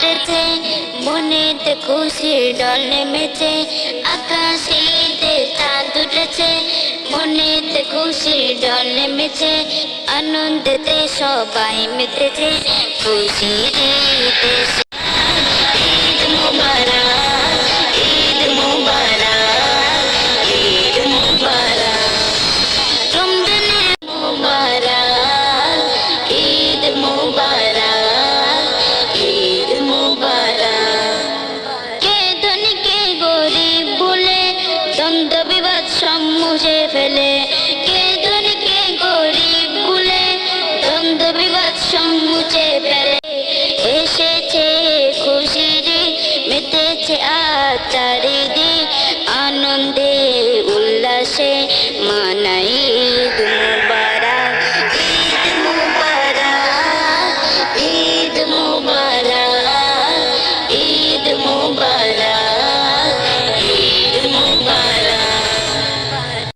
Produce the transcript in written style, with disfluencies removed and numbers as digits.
উঠেছে, মনেতে খুশির ঢল নেমেছে, আকাশে ঈদের চাঁদ উঠেছে, মনেতে খুশির ঢল নেমেছে, আনন্দেতে সবাই মেতেছে, খুশির ঈদ এসেছে। ঈদ মুবারক, ঈদ মুবারক, ঈদ মুবারক, রমজানের মুবারক, ঈদ মুবারক, ঈদ মুবারক। কে ধনী কে গরিব ভুলে দ্বন্দ্ব বিবাদ সব মুছে ফেলে, কে ধনী কে গরিব ভুলে দ্বন্দ্ব বিবাদ সব মুছে ফেলে।